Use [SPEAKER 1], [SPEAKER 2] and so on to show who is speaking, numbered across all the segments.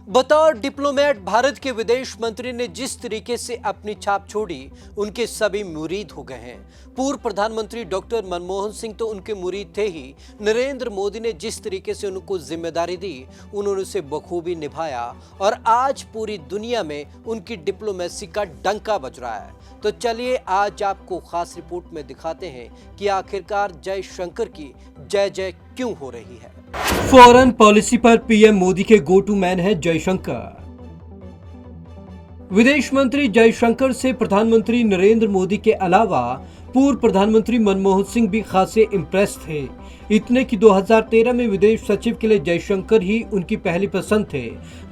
[SPEAKER 1] बतौर डिप्लोमेट भारत के विदेश मंत्री ने जिस तरीके से अपनी छाप छोड़ी, उनके सभी मुरीद हो गए हैं। पूर्व प्रधानमंत्री डॉक्टर मनमोहन सिंह तो उनके मुरीद थे ही, नरेंद्र मोदी ने जिस तरीके से उनको जिम्मेदारी दी, उन्होंने उसे बखूबी निभाया और आज पूरी दुनिया में उनकी डिप्लोमेसी का डंका बज रहा है। तो चलिए आज आपको खास रिपोर्ट में दिखाते हैं कि आखिरकार जयशंकर की जय जय क्यों हो रही है। फॉरेन पॉलिसी पर पीएम मोदी के गो टू मैन है जयशंकर। विदेश मंत्री जयशंकर से प्रधानमंत्री नरेंद्र मोदी के अलावा पूर्व प्रधानमंत्री मनमोहन सिंह भी खासे इम्प्रेस थे। इतने कि 2013 में विदेश सचिव के लिए जयशंकर ही उनकी पहली पसंद थे,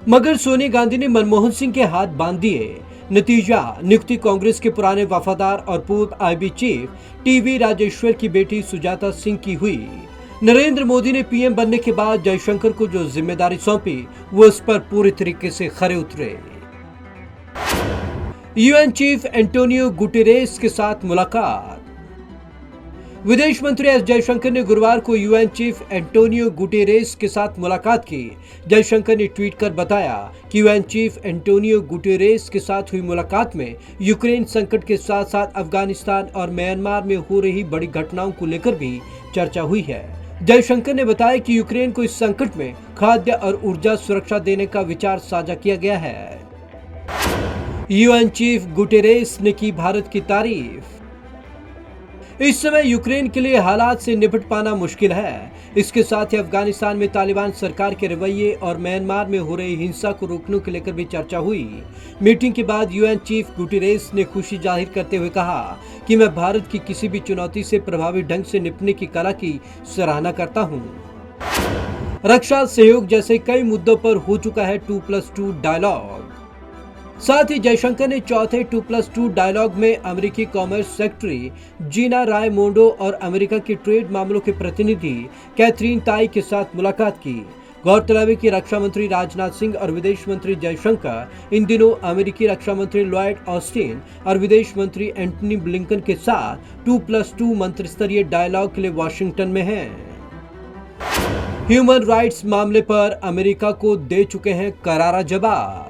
[SPEAKER 1] मगर सोनिया गांधी ने मनमोहन सिंह के हाथ बांध दिए। नतीजा, नियुक्ति कांग्रेस के पुराने वफादार और पूर्व आईबी चीफ टीवी राजेश्वर की बेटी सुजाता सिंह की हुई। नरेंद्र मोदी ने पीएम बनने के बाद जयशंकर को जो जिम्मेदारी सौंपी, वो उस पर पूरी तरीके से खरे उतरे। यूएन चीफ एंटोनियो गुटेरेस के साथ मुलाकात। विदेश मंत्री एस जयशंकर ने गुरुवार को यूएन चीफ एंटोनियो गुटेरेस के साथ मुलाकात की। जयशंकर ने ट्वीट कर बताया कि यूएन चीफ एंटोनियो गुटेरेस के साथ हुई मुलाकात में यूक्रेन संकट के साथ साथ अफगानिस्तान और म्यांमार में हो रही बड़ी घटनाओं को लेकर भी चर्चा हुई है। जयशंकर ने बताया कि यूक्रेन को इस संकट में खाद्य और ऊर्जा सुरक्षा देने का विचार साझा किया गया है। यूएन चीफ गुटेरेस ने की भारत की तारीफ। इस समय यूक्रेन के लिए हालात से निपट पाना मुश्किल है। इसके साथ ही अफगानिस्तान में तालिबान सरकार के रवैये और म्यांमार में हो रही हिंसा को रोकने को लेकर भी चर्चा हुई। मीटिंग के बाद यूएन चीफ गुटेरेस ने खुशी जाहिर करते हुए कहा कि मैं भारत की किसी भी चुनौती से प्रभावी ढंग से निपटने की कला की सराहना करता हूं। रक्षा सहयोग जैसे कई मुद्दों पर हो चुका है 2+2 डायलॉग। साथ ही जयशंकर ने चौथे 2+2 डायलॉग में अमेरिकी कॉमर्स सेक्रेटरी जीना रायमोंडो और अमेरिका की ट्रेड मामलों के प्रतिनिधि कैथरीन ताई के साथ मुलाकात की। गौरतलब है कि रक्षा मंत्री राजनाथ सिंह और विदेश मंत्री जयशंकर इन दिनों अमेरिकी रक्षा मंत्री लॉयड ऑस्टिन और विदेश मंत्री एंटनी ब्लिंकन के साथ 2+2 मंत्रिस्तरीय डायलॉग के लिए वाशिंगटन में हैं। ह्यूमन राइट्स मामले पर अमेरिका को दे चुके हैं करारा जवाब।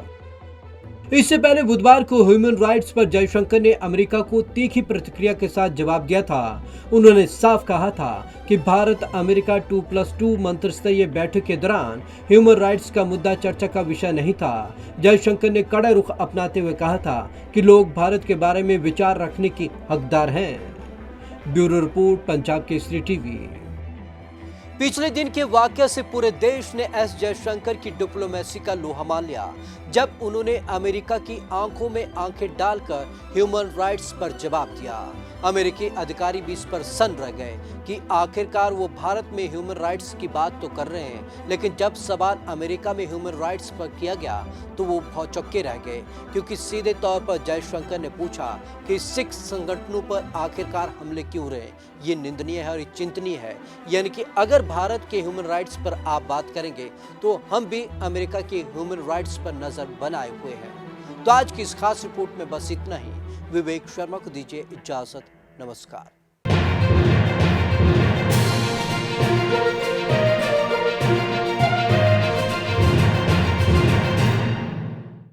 [SPEAKER 1] इससे पहले बुधवार को ह्यूमन राइट्स पर जयशंकर ने अमेरिका को तीखी प्रतिक्रिया के साथ जवाब दिया था। उन्होंने साफ कहा था कि भारत अमेरिका 2+2 मंत्रिस्तरीय बैठक के दौरान ह्यूमन राइट्स का मुद्दा चर्चा का विषय नहीं था। जयशंकर ने कड़ा रुख अपनाते हुए कहा था कि लोग भारत के बारे में विचार रखने की हकदार हैं। Bureau report, Punjab Kesari TV. पिछले दिन के वाकये से पूरे देश ने एस जयशंकर की डिप्लोमेसी का लोहा मान लिया, जब उन्होंने अमेरिका की आंखों में आंखें डालकर ह्यूमन राइट्स पर जवाब दिया। अमेरिकी अधिकारी भी इस पर सन्न रह गए कि आखिरकार वो भारत में ह्यूमन राइट्स की बात तो कर रहे हैं, लेकिन जब सवाल अमेरिका में ह्यूमन राइट्स पर किया गया तो वो भौचक्के रह गए, क्योंकि सीधे तौर पर जयशंकर ने पूछा कि सिख संगठनों पर आखिरकार हमले क्यों रहे। ये निंदनीय है और चिंतनीय है। यानी कि अगर भारत के ह्यूमन राइट्स पर आप बात करेंगे तो हम भी अमेरिका के ह्यूमन राइट्स पर नजर बनाए हुए हैं। तो आज की इस खास रिपोर्ट में बस इतना ही। विवेक शर्मा को दीजिए इजाजत। नमस्कार।